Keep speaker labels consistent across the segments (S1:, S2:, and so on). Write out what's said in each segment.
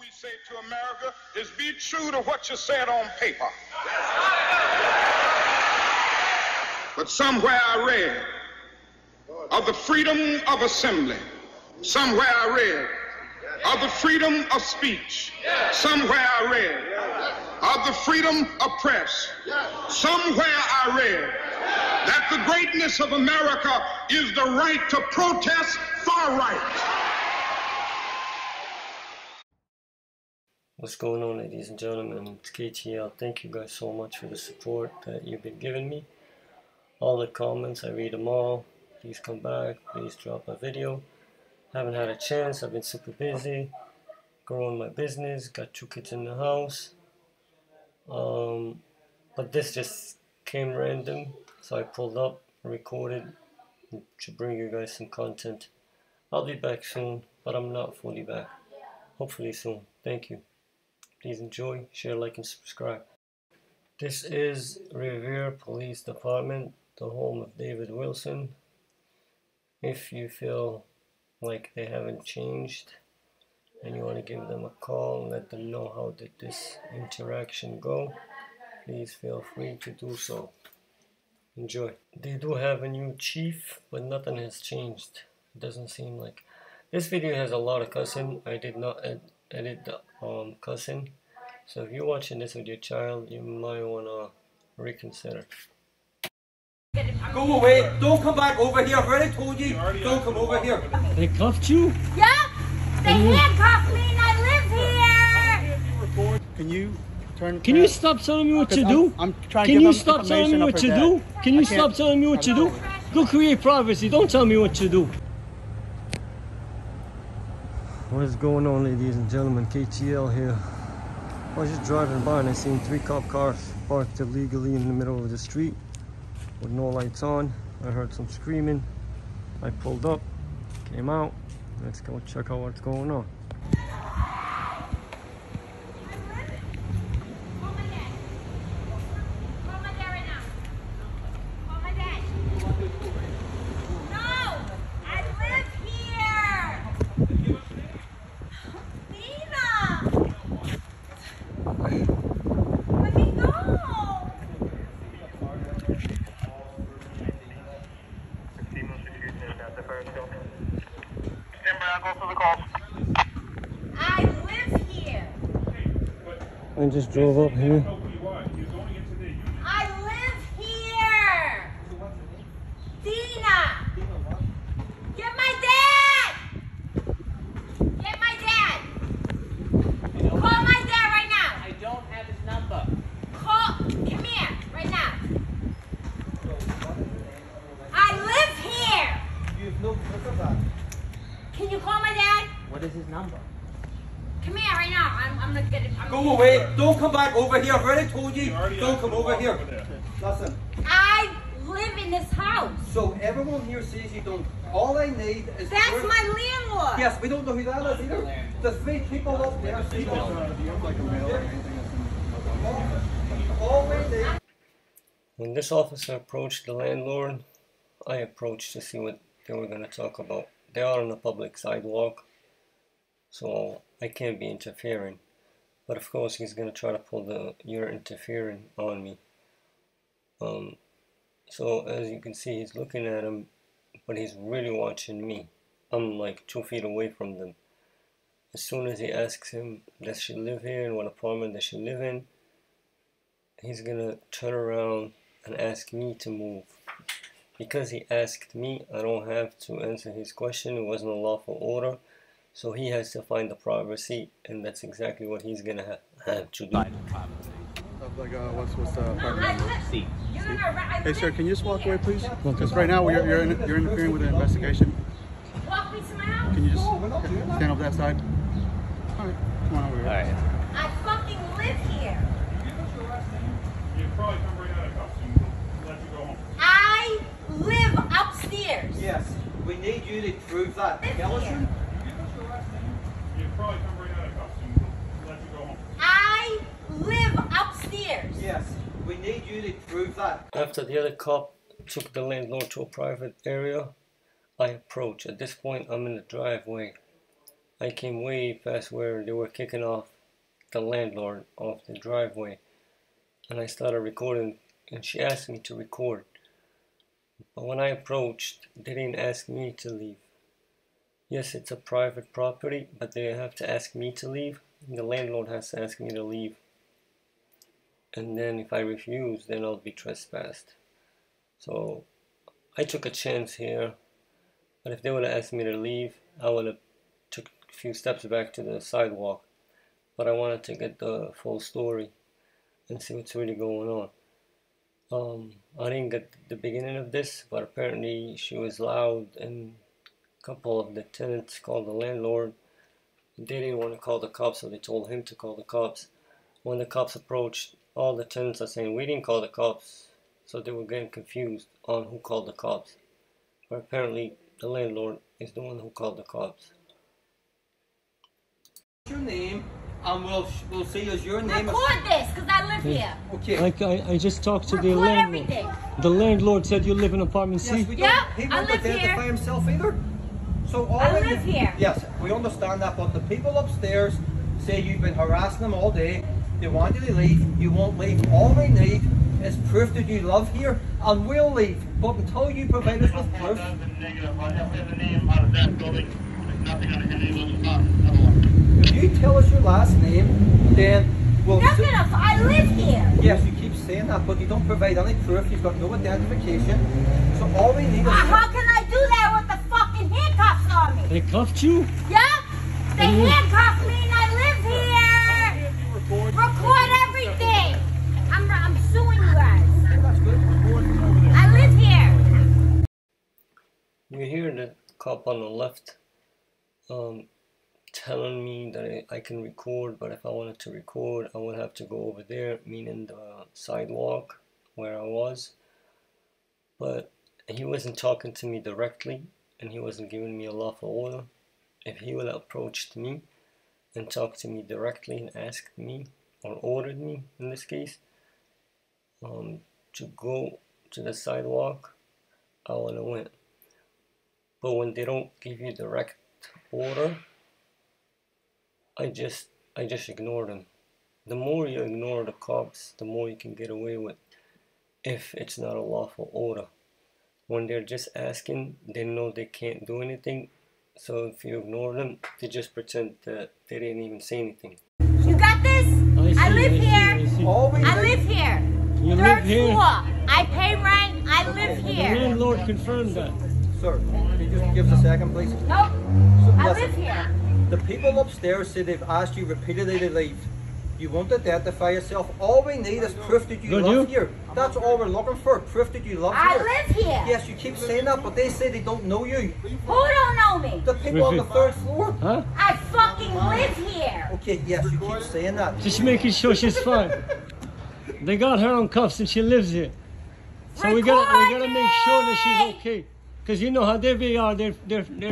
S1: we say to America is be true to what you said on paper. But somewhere I read of the freedom of assembly. Somewhere I read of the freedom of speech. Somewhere I read of the freedom of press. Somewhere I read that the greatness of America is the right to protest far right.
S2: What's going on, ladies and gentlemen? It's KTL. Thank you guys so much for the support that you've been giving me. All the comments, I read them all. Please come back. Please drop a video. Haven't had a chance. I've been super busy growing my business. Got 2 kids in the house. But this just came random, so I pulled up, recorded to bring you guys some content. I'll be back soon, but I'm not fully back. Hopefully soon. Thank you. Please enjoy, share, like, and subscribe. This is Revere Police Department, the home of David Wilson. If you feel like they haven't changed and you want to give them a call and let them know how did this interaction go, please feel free to do so. Enjoy. They do have a new chief, but nothing has changed. It doesn't seem like. This video has a lot of cussing. I did not edit the cussing. So if you're watching this with your child, you might want to reconsider.
S3: Go away! Don't come back over here! I've already told you! Don't come over here!
S2: They cuffed you?
S4: Yep! They handcuffed me and I live here!
S5: Can you turn...
S2: Can you stop telling me what to do?
S5: I'm trying
S2: Can
S5: to
S2: you
S5: give
S2: stop telling me what to do? Can you stop telling me what to do? Go create privacy. Don't tell me what to do. What is going on, ladies and gentlemen? KTL here. I was just driving by and I seen 3 cop cars parked illegally in the middle of the street with no lights on. I heard some screaming. I pulled up, came out. Let's go check out what's going on.
S4: I live here.
S2: I just drove up here.
S4: I live here. Dina, get my dad. Get my dad. Call my dad right now.
S3: I don't have his number.
S4: Come here right now. I live here.
S3: You have no proof of that.
S4: Can you call my dad?
S3: What is his number?
S4: Come here right now. I'm gonna get it.
S3: Go away! Don't come back over here! I've already told you! Don't come over here! Listen.
S4: I live in this house.
S3: So everyone here says you don't. All I need is...
S4: That's my landlord.
S3: Yes, we don't know who that is either. The 3 people up there. All we need...
S2: When this officer approached the landlord, I approached to see what they were going to talk about. They are on a public sidewalk, so I can't be interfering. But of course he's going to try to pull the "you're interfering" on me. So as you can see, he's looking at him, but he's really watching me. I'm like 2 feet away from them. As soon as he asks him, does she live here and what apartment does she live in, he's going to turn around and ask me to move. Because he asked me, I don't have to answer his question. It wasn't a lawful order. So he has to find the privacy, and that's exactly what he's going to have to do.
S5: Like, what's the apartment number? C. Hey, sir, can you just walk away, please? Because right now you're interfering with the investigation.
S4: Walk me to my house.
S5: Can you just stand over that side? All right, come on over here. All right.
S4: I fucking live here.
S1: You'd probably come right out of costume. Let you go home.
S4: I live upstairs.
S3: Yes, we need you to prove that.
S4: Live
S3: Ellison?
S1: You'd probably come right out of costume. Let you go home.
S4: I live upstairs.
S3: Yes, we need you to prove that.
S2: After the other cop took the landlord to a private area, I approach. At this point, I'm in the driveway. I came way past where they were kicking off the landlord off the driveway, and I started recording, and she asked me to record. But when I approached, they didn't ask me to leave. Yes, it's a private property, but they have to ask me to leave. The landlord has to ask me to leave. And then if I refuse, then I'll be trespassed. So I took a chance here. But if they would have asked me to leave, I would have took a few steps back to the sidewalk. But I wanted to get the full story and see what's really going on. I didn't get the beginning of this, but apparently she was loud, and a couple of the tenants called the landlord. They didn't want to call the cops, so they told him to call the cops. When the cops approached, all the tenants are saying, we didn't call the cops. So they were getting confused on who called the cops. But apparently the landlord is the one who called the cops.
S3: Your name, and we'll see as your name.
S4: Record this, because I live here.
S3: Okay.
S2: I just talked to the
S4: Record
S2: landlord.
S4: everything.
S2: The landlord said you live in apartment C.
S3: Yes, we don't.
S4: Yeah,
S3: He
S4: I
S3: won't
S4: live
S3: identify
S4: here.
S3: himself either. So all
S4: I live here.
S3: Yes, we understand that, but the people upstairs say you've been harassing them all day. They want you to leave. You won't leave. All we need is proof that you live here, and we'll leave. But until you provide us with proof. If you tell us your last name, then we'll...
S4: I live here.
S3: Yes, you keep saying that, but you don't provide any proof. You've got no identification. So all we need is...
S4: How can I do that with the fucking handcuffs on me?
S2: They cuffed you?
S4: Yeah? They handcuffed me and I live here. Record everything. I'm suing you guys.
S3: That's good.
S4: I live here.
S2: You hear the cop on the left telling me that I can record, but if I wanted to record, I would have to go over there, meaning the sidewalk where I was. But he wasn't talking to me directly, and he wasn't giving me a lawful order. If he would have approached me and talked to me directly and asked me, or ordered me in this case, to go to the sidewalk, I would have went. But when they don't give you direct order, I just ignore them. The more you ignore the cops, the more you can get away with, if it's not a lawful order. When they're just asking, they know they can't do anything. So if you ignore them, they just pretend that they didn't even say anything.
S4: You got this? I live here. I live here.
S2: You
S4: Third
S2: live here?
S4: floor. I pay rent. I live
S2: The
S4: here.
S2: landlord confirmed that.
S3: Sir, can you just give us a second, please?
S4: Nope. I
S3: Listen,
S4: live here.
S3: the people upstairs say they've asked you repeatedly to leave. You won't identify yourself. All we need is proof that you live here. That's all we're looking for, proof that you live here.
S4: I live here.
S3: Yes, you keep saying that, but they say they don't know you.
S4: Who don't know me?
S3: The people on the third floor.
S2: Huh?
S4: I fucking live here.
S3: Okay, yes, you keep saying that.
S2: Just making sure she's fine. They got her on cuffs and she lives here. So we gotta make sure that she's okay. Cause you know how they are, their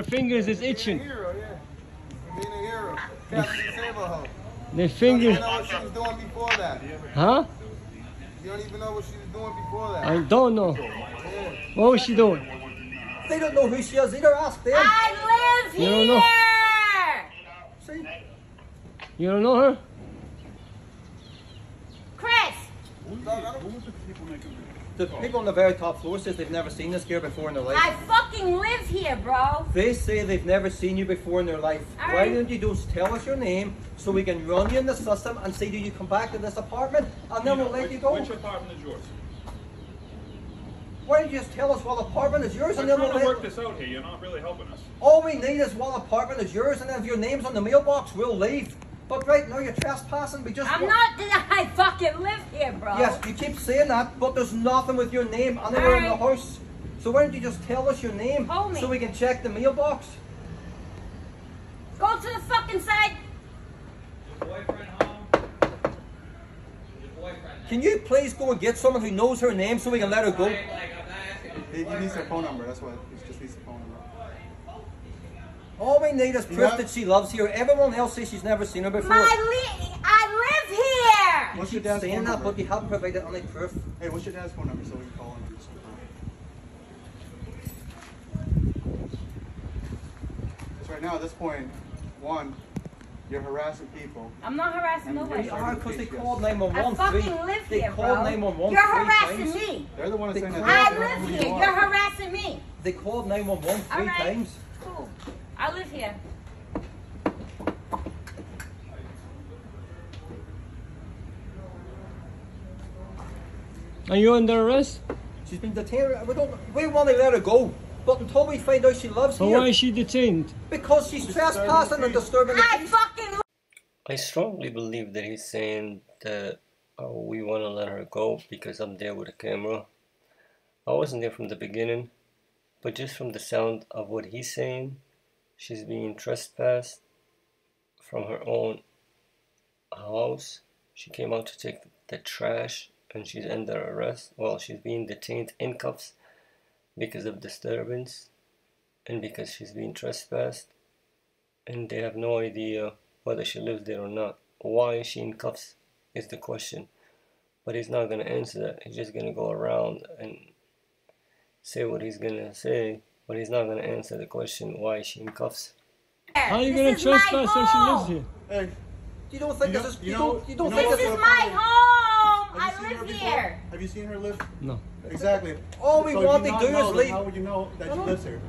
S2: fingers is itching. Their fingers.
S6: You don't even know what she was doing before that.
S2: Huh?
S6: You don't even know what she was doing before that.
S2: I don't know. What was she doing?
S3: They don't know who she is either, ask them.
S4: I live
S2: You
S4: here.
S2: don't know?
S3: See?
S2: You don't know her?
S4: Chris.
S3: The people on the very top floor says they've never seen this girl before in their life.
S4: I fucking live here, bro.
S3: They say they've never seen you before in their life.
S4: All
S3: Why
S4: right.
S3: don't you just tell us your name so we can run you in the system and see do you come back to this apartment and then we'll let you go.
S7: Which apartment is yours?
S3: Why don't you just tell us what apartment is yours and
S7: We're
S3: then we'll
S7: trying to
S3: let
S7: work this out here. You're not really helping us.
S3: all we need is what apartment is yours and then if your name's on the mailbox we'll leave. But right now you're trespassing. We just
S4: I'm not. I fucking live here, bro.
S3: Yes, you keep saying that, but there's nothing with your name anywhere in the
S4: Alright.
S3: house. So why don't you just tell us your name
S4: Homie.
S3: so we can check the mailbox?
S4: Go to the fucking side.
S3: Can you please go and get someone who knows her name so we can let her go?
S6: He needs her phone number, that's why. He just needs her phone number.
S3: All we need is proof that she loves here. Everyone else says she's never seen her before.
S4: I live here.
S6: What's
S3: You
S6: your
S3: keep
S6: dad's
S3: saying
S6: phone
S3: that,
S6: number?
S3: but you haven't provided any proof.
S6: Hey, what's your dad's phone number so we can call him? Because right now, at this point, One, you're harassing people.
S4: I'm not harassing nobody.
S3: They are, because they called
S4: I
S3: 911.
S4: fucking live
S3: They
S4: here,
S3: called
S4: bro.
S3: 911
S4: You're
S3: three
S4: harassing
S3: times.
S4: me.
S6: They're the ones
S3: They
S6: saying
S3: call-
S6: that.
S4: I live here. You're harassing me.
S3: They called 911 three
S4: All right.
S3: times.
S4: Cool. I live here.
S2: Are you under arrest?
S3: She's been detained. We want to let her go. But until we find out she lives
S2: So
S3: here.
S2: why is she detained?
S3: Because she's trespassing and disturbing the
S4: I
S3: peace.
S4: fucking
S2: I strongly believe that he's saying that we want to let her go because I'm there with a camera. I wasn't there from the beginning, but just from the sound of what he's saying, she's being trespassed from her own house. She came out to take the trash and she's under arrest. Well, she's being detained in cuffs because of disturbance and because she's being trespassed, and they have no idea whether she lives there or not. Why is she in cuffs is the question, but he's not going to answer that. He's just going to go around and say what he's going to say, but he's not going to answer the question, why is she in cuffs? How are you
S4: This
S2: going to
S4: is my
S2: trespass when she lives
S4: home.
S2: here?
S6: Hey,
S3: You don't think
S6: You
S3: this
S6: know-
S3: is...
S6: you
S3: You
S6: know-
S3: don't, you don't
S6: you know
S3: think
S6: what
S3: this
S4: This
S3: is...
S4: is my home.
S6: have you
S4: I
S6: seen her
S4: live
S6: before?
S4: here.
S6: Have you seen her live?
S2: No.
S6: Exactly.
S3: All we
S6: So if
S3: want
S6: you
S3: to
S6: not
S3: do
S6: know,
S3: is
S6: then
S3: leave.
S6: how would you know that she lives here?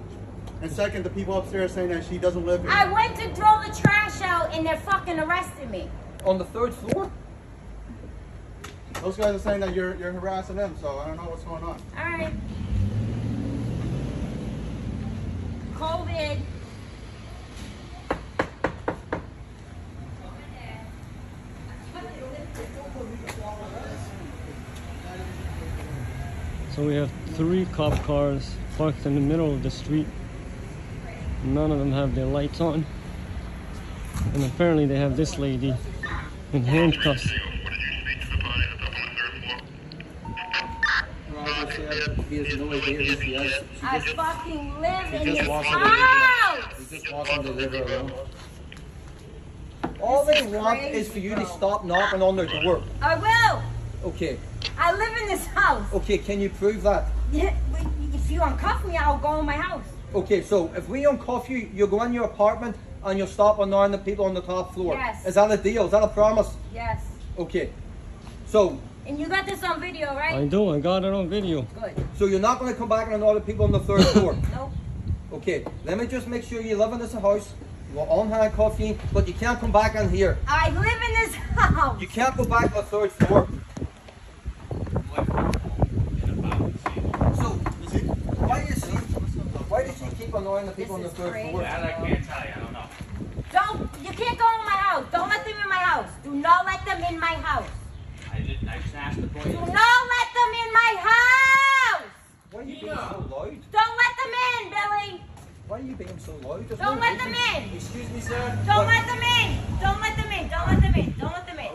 S6: And second, the people upstairs saying that she doesn't live here.
S4: I went to throw the trash out and they fucking arrested me.
S3: On the 3rd floor?
S6: Those guys are saying that you're harassing them, so I don't know what's going on.
S4: All right. COVID.
S2: So we have 3 cop cars parked in the middle of the street. None of them have their lights on. And apparently they have this lady in handcuffs.
S3: He has no idea who she is.
S4: I fucking live in
S3: just
S4: this
S3: walked
S4: house.
S3: He just wants him to leave her alone. All they want is for you to stop knocking on their door.
S4: I will.
S3: Okay.
S4: I live in this house.
S3: Okay, can you prove that?
S4: Yeah, if you uncuff me, I'll go in my house.
S3: Okay, so if we uncuff you, you'll go in your apartment and you'll stop annoying the people on the top floor.
S4: Yes.
S3: Is that a deal? Is that a promise?
S4: Yes.
S3: Okay. So
S4: And you got this on video, right?
S2: I do, I got it on video.
S4: Good.
S3: you're not going to come back and annoy the people on the 3rd floor?
S4: Nope.
S3: Okay, let me just make sure you live in this house. We'll unhandcuff you, but you can't come back in here.
S4: I live in this house.
S3: You can't go back to the 3rd floor. So, why does she keep annoying the people on the
S4: This is
S3: 3rd
S4: crazy.
S3: floor?
S8: I can't tell you, I don't know.
S4: You can't go in my house. Don't let them in my house. Do not let them in my house.
S8: I just asked the boy.
S4: Do not let them in my house.
S3: Why are you being so loud?
S4: Don't let them in, Billy.
S3: Why are you being so loud? There's
S4: Don't
S3: no
S4: let them
S3: reason.
S4: in.
S3: Excuse me, sir.
S4: Don't let them in. Don't let them in. Don't let them in. Don't let them in.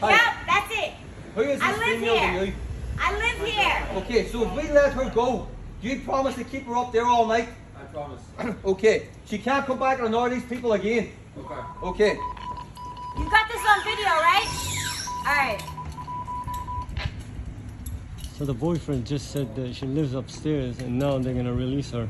S3: Hi.
S4: Yep, that's it.
S3: Who is
S4: I
S3: this
S4: live
S3: female
S4: here.
S3: to you?
S4: I live here.
S3: Okay, so if we let her go, you promise to keep her up there all night?
S6: I promise.
S3: Okay, she can't come back and annoy these people again.
S6: Okay.
S3: Okay.
S4: You got this on video, right? All right.
S2: So the boyfriend just said that she lives upstairs and now they're gonna release her.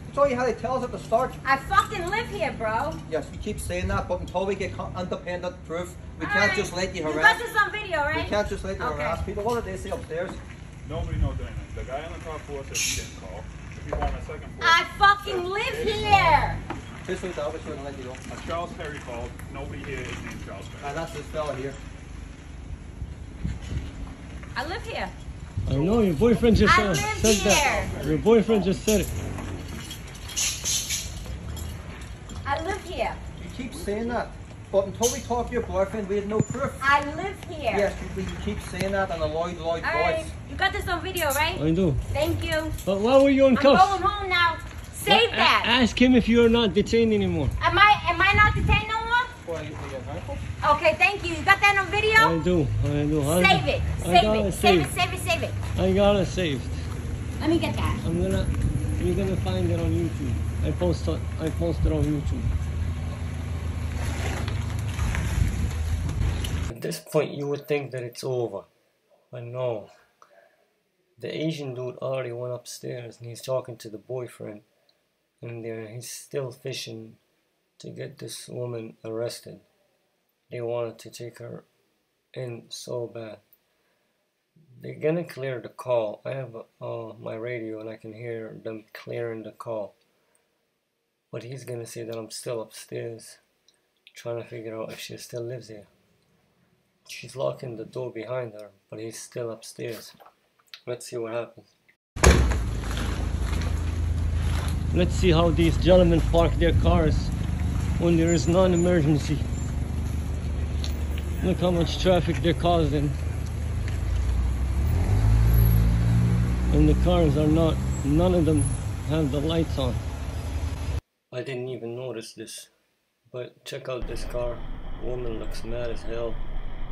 S3: That's all you had to tell us at the start.
S4: I fucking live here, bro.
S3: Yes, we keep saying that, but until we get independent proof, we
S4: All
S3: can't
S4: right.
S3: just let you
S4: You got
S3: harass.
S4: this on video, right?
S3: We can't just let you
S4: Okay.
S3: harass people. What did they say upstairs?
S7: Nobody knows anything. The guy on the top floor said he didn't call. If you want a second floor,
S4: I fucking live here.
S3: Just wait, Albert, we're gonna let you go.
S7: Charles Perry called. Nobody here is named Charles Perry.
S3: And that's this fella here.
S4: I live here.
S2: I know, your boyfriend just
S4: I live
S2: said that.
S4: here.
S2: Your boyfriend just said it.
S4: I live here.
S3: You keep saying that, but until we talk to your boyfriend, we have no proof.
S4: I live here.
S3: Yes, you keep saying that in a loud
S4: All
S3: voice.
S4: right. You got this on video, right?
S2: I do.
S4: Thank you.
S2: But why were you in
S4: I'm
S2: cuffs?
S4: going home now. Save that.
S2: Ask him if you're not detained anymore.
S4: Am I not detained no more?
S3: Why, you handcuffed?
S4: Okay, thank you. You got that on video?
S2: I do.
S4: Save it.
S2: I
S4: Save
S2: got
S4: it. Save it. Save it. Save it.
S2: I got it saved.
S4: Let me get that.
S2: You're gonna find it on YouTube. I post it on YouTube. At this point you would think that it's over. But no. The Asian dude already went upstairs and he's talking to the boyfriend. And he's still fishing to get this woman arrested. They wanted to take her in so bad. They're gonna clear the call. I have my radio and I can hear them clearing the call. But he's gonna say that I'm still upstairs trying to figure out if she still lives here. She's locking the door behind her, but he's still upstairs. Let's see what happens. Let's see how these gentlemen park their cars when there is non-emergency. Look how much traffic they're causing. And the cars are not, none of them have the lights on. I didn't even notice this, but check out this car. Woman looks mad as hell.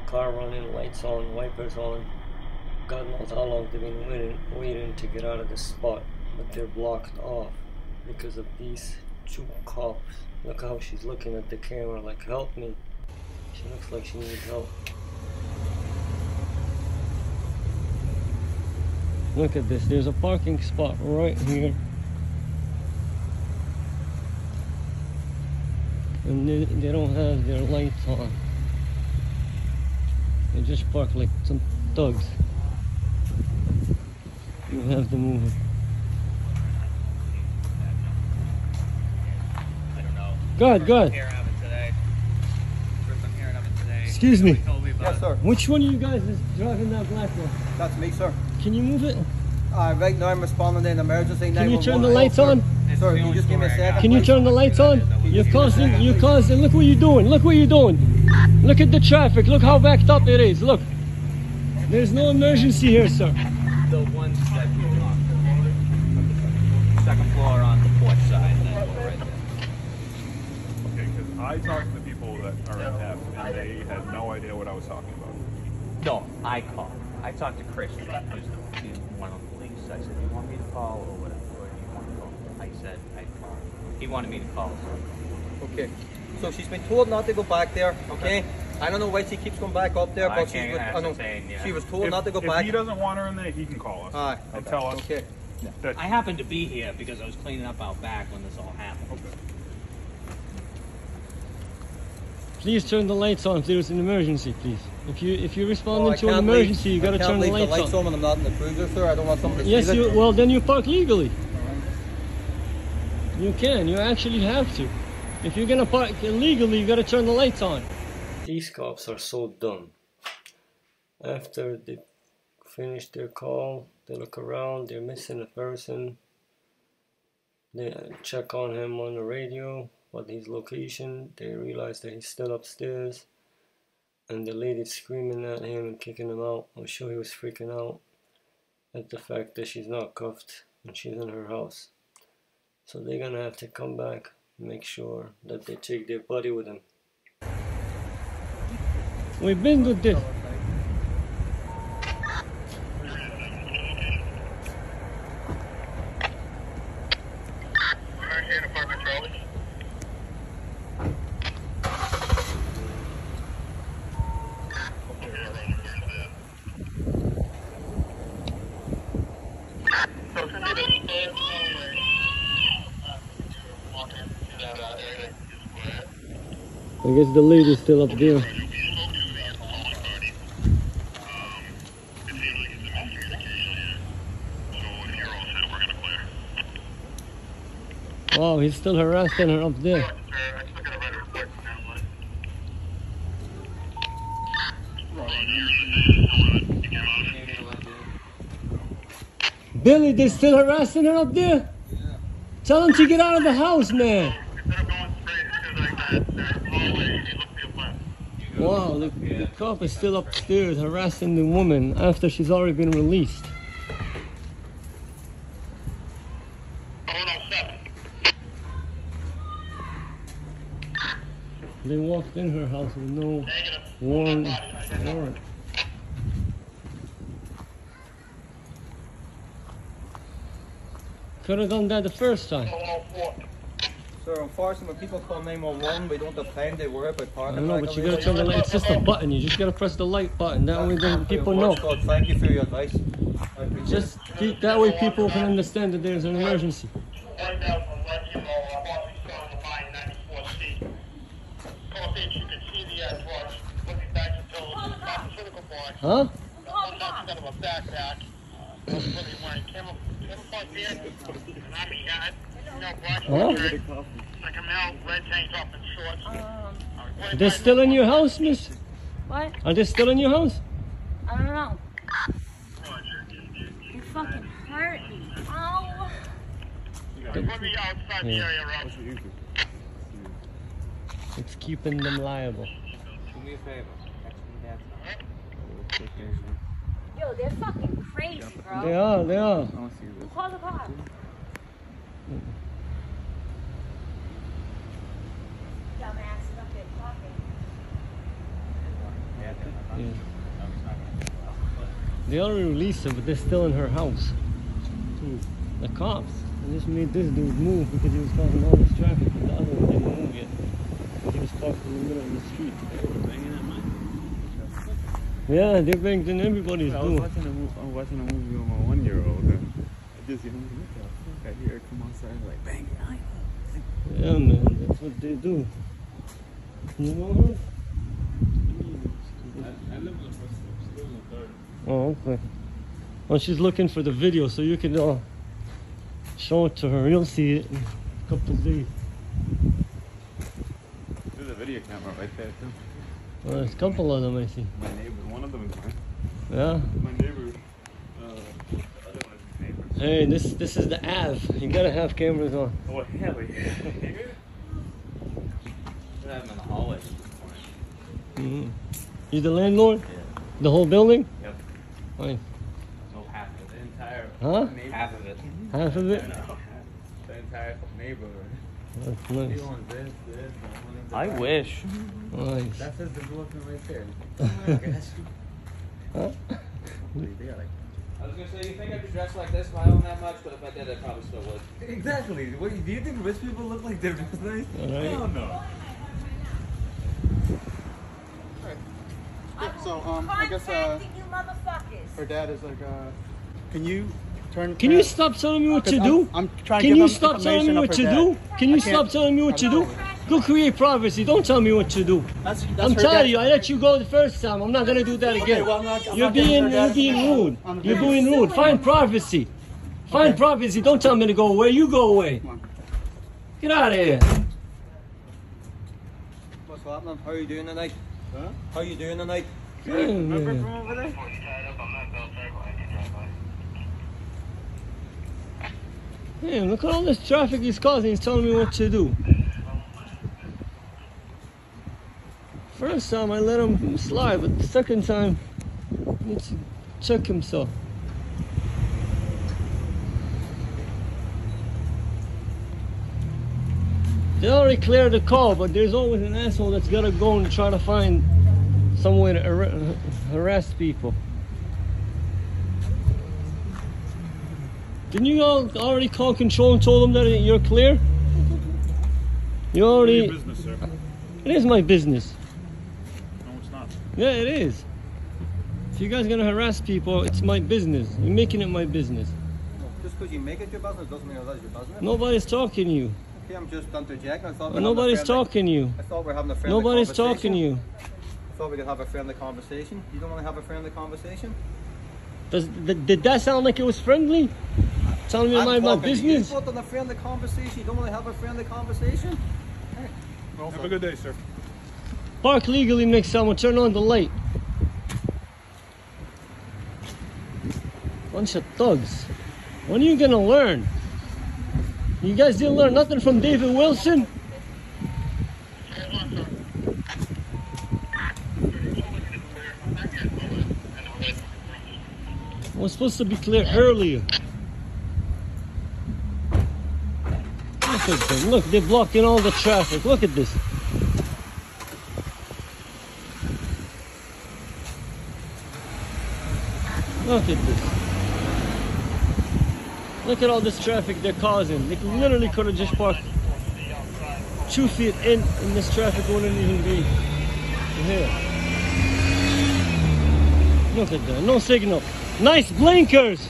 S2: Car running, lights on, wipers on. God knows how long they've been waiting to get out of this spot, but they're blocked off because of these two cops. Look how she's looking at the camera like, help me. She looks like she needs help. Look at this, there's a parking spot right here. And they don't have their lights on. They just park like some thugs. You have to move it.
S8: I don't know.
S2: Go ahead, go ahead.
S8: First I'm hearing of it today.
S2: Excuse me.
S3: Yes, sir.
S2: Which one of you guys is driving that black one?
S3: That's me, sir.
S2: Can you move it?
S3: Right now I'm responding to an emergency.
S2: Can you turn the lights on?
S3: Sir, you just give me a second.
S2: Can you turn the lights on? You're causing, look what you're doing, look what you're doing. Look at the traffic, look how backed up it is, look. There's no emergency here, sir.
S8: The ones that you talked to. Second floor on the porch side, and then go right there.
S7: Okay, because I talked to the people that are in F, and they had no idea what I was talking about.
S8: No, I called. I talked to Chris, who's one of the police. I said, do you want me to call or whatever? Or do you want to call? I said, I'd call. He wanted me to call. So.
S3: Okay. So she's been told not to go back there, okay? I don't know why she keeps going back up there,
S8: Well,
S3: but she was told not to go back.
S7: If he doesn't want her in there, he can call us and tell us.
S3: Okay.
S7: That
S8: I happened to be here because I was cleaning up out back when this all happened.
S7: Okay.
S2: Please turn the lights on if there's an emergency, please. If you're responding to an emergency, you gotta turn the lights on.
S3: When I'm not in the cruiser, sir. I don't want somebody to
S2: Yes,
S3: see it.
S2: well then you park legally. You can, you actually have to. If you're gonna park illegally, you gotta turn the lights on. These cops are so dumb. After they finish their call, they look around, they're missing a person. They check on him on the radio, what his location. They realize that he's still upstairs. And the lady's screaming at him and kicking him out. I'm sure he was freaking out at the fact that she's not cuffed and she's in her house. So they're gonna have to come back and make sure that they take their buddy with them. We've been with this. I guess the lady's still up there. Wow, he's still harassing her up there. Billy, they're still harassing her up there? Yeah. Tell him to get out of the house, man. Wow, the cop is still upstairs harassing the woman after she's already been released. They walked in her house with no warrant. Could have done that the first time.
S3: Sir, unfortunately, when people call 911, we don't have time to worry about parking.
S2: I know, but you gotta turn the light. It's just a button. You just gotta press the light button. That way, then people know.
S3: Thank you for your advice.
S2: Just that way, people can understand that there's an emergency. Huh? Huh? They're still in your house, miss?
S4: What?
S2: Are they still in your house?
S4: I don't know. You fucking hurt me. Ow.
S2: Yeah. It's keeping them liable.
S8: Do me a favor.
S4: Yo, they're fucking crazy, bro.
S2: They are, they are.
S4: Who called the cops? Dumbasses up there talking.
S2: Yeah. They already released her, but they're still in her house. The cops. They just made this dude move because he was causing all this traffic, but the other one didn't move yet. He was parked in the middle of the street. Yeah, they're banging in everybody's door.
S5: I was watching a movie with my 1-year-old. I just I hear her come outside like bang.
S2: Yeah, man, that's what they do. You know her?
S7: I live in the first floor, still in the third.
S2: Oh, okay. Well, she's looking for the video, so you can show it to her. You'll see it in a couple of days.
S5: There's a video camera right there too.
S2: Well, there's a couple of them, I see.
S5: My neighbor, one of them is mine.
S2: Yeah?
S5: My neighbor, the other one is his neighbor.
S2: Hey, this is the Ave. You gotta have cameras on.
S5: Oh, hell yeah.
S8: I have them in the hallway.
S2: You the landlord?
S8: Yeah.
S2: The whole building?
S8: Yep.
S2: Fine.
S8: No, half of it. The entire.
S2: Huh?
S8: Half of it.
S2: Half of it?
S5: The entire neighborhood.
S2: That's nice.
S5: You want this,
S8: I wish.
S2: Nice.
S5: That says the development right there.
S2: Huh?
S8: I was gonna say, you think I'd be dressed like this if I owned that much? But if I did, I probably still would.
S5: Exactly. What, do you think rich people look like they're dressed nice?
S2: Alright.
S5: Hell no.
S6: So, I guess,
S4: Contacting you motherfuckers.
S6: her dad is like, can you turn...
S2: Can you stop telling me what to do?
S6: I'm trying to
S2: Can
S6: give
S2: you
S6: him
S2: stop telling me
S6: information of
S2: what
S6: her
S2: to
S6: dad.
S2: do? Can you
S6: I
S2: stop
S6: can't-
S2: telling me what to do? Go create privacy. Don't tell me what to do.
S6: That's
S2: I'm
S6: her
S2: telling
S6: dad.
S2: you, I let you go the first time. I'm not gonna do that again.
S6: well, I'm not
S2: You're
S6: giving her
S2: being
S6: dad's
S2: rude.
S6: on the
S2: You're
S6: video.
S2: being rude. Find privacy. Find privacy. Don't tell me to go away. You go away.
S6: Come on.
S2: Get out of here.
S3: What's happening? How are you doing tonight?
S6: Huh?
S3: How are you doing tonight?
S5: Remember from over there?
S2: Hey, look at all this traffic he's causing. He's telling me what to do. First time I let him slide, but the second time he needs to check himself. They already cleared the call, but there's always an asshole that's gotta go and try to find some way to harass people. Didn't you all already call control and told them that you're clear? You already...
S7: Your business, sir.
S2: It is my business.
S7: No, it's not.
S2: Yeah, it is. If you guys are gonna harass people, it's my business. You're making it my business.
S3: Just because you make it your business doesn't mean it's your business.
S2: Nobody's talking to you.
S3: Okay, I'm just interjecting. I thought
S2: Nobody's talking to you.
S3: I thought we were having a friendly
S2: Nobody's
S3: conversation.
S2: talking to you.
S3: I thought we could have a friendly conversation. You don't want to have a friendly conversation?
S2: Did that sound like it was friendly? Telling me
S3: I'm
S2: my
S3: talking to you.
S2: business?
S3: You want a friendly conversation? You don't want to have a friendly conversation?
S7: Have a good day, sir.
S2: Park legally next time. We'll turn on the light. Bunch of thugs. When are you gonna learn? You guys didn't learn nothing from David Wilson? It was supposed to be clear earlier. Look at them. Look, they're blocking all the traffic. Look at this. Look at this. Look at all this traffic they're causing. They literally could have just parked 2 feet in and this traffic wouldn't even be here. Look at that. No signal. Nice blinkers.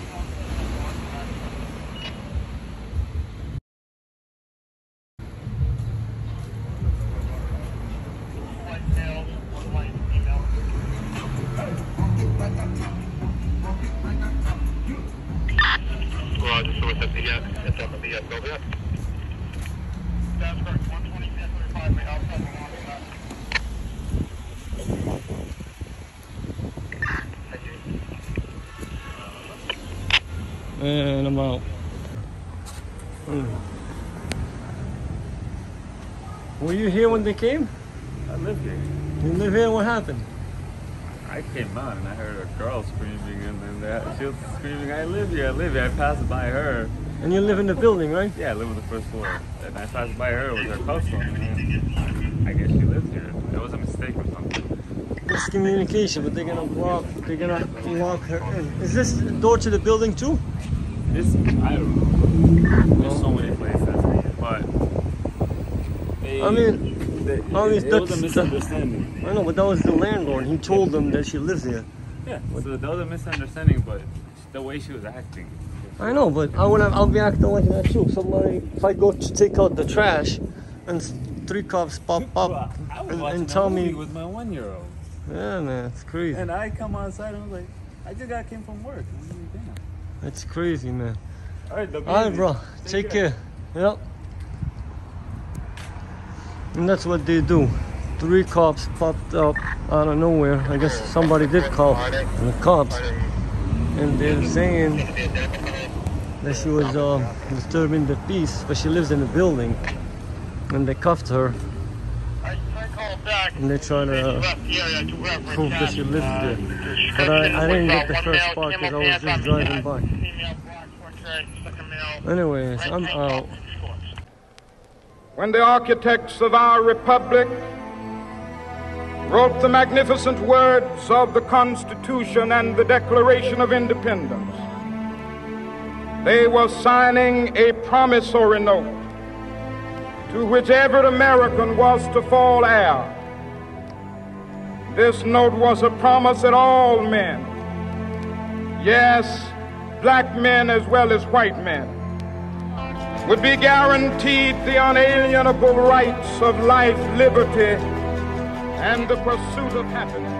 S2: And I'm out. Were you here when they came?
S7: I live here.
S2: You live here? What happened?
S7: I came out and I heard a girl screaming, and then she was screaming, I live here, I live here. I passed by her.
S2: And you live in the building, right?
S7: Yeah, I live on the first floor. And I passed by her with her cuffs on, and I guess she lives here. It was a mistake or something.
S2: Miscommunication, but they're gonna lock her in. Is this the door to the building too?
S7: This, I don't know. There's so many places, but
S2: it was a misunderstanding. I know, but that was the landlord. He told them that she lives here.
S7: Yeah, so that was a misunderstanding, but the way she was acting.
S2: I know, but I'll be acting like that too. If I go to take out the trash, and 3 cops pop up and tell me
S7: with my 1-year-old.
S2: Yeah, man, it's crazy.
S7: And I come outside and I'm like, I just came from work.
S2: It's crazy, man.
S7: All right,
S2: bro. Take care. Yep. And that's what they do. 3 cops popped up out of nowhere. I guess somebody did call the cops, and they're saying that she was disturbing the peace, but she lives in the building, and they cuffed her. And they try to prove that she lives there. But I didn't get the first part because I was just driving by. Anyways, I'm out.
S1: When the architects of our republic wrote the magnificent words of the Constitution and the Declaration of Independence, they were signing a promissory note to which every American was to fall heir. This note was a promise that all men, yes, black men as well as white men, would be guaranteed the unalienable rights of life, liberty, and the pursuit of happiness.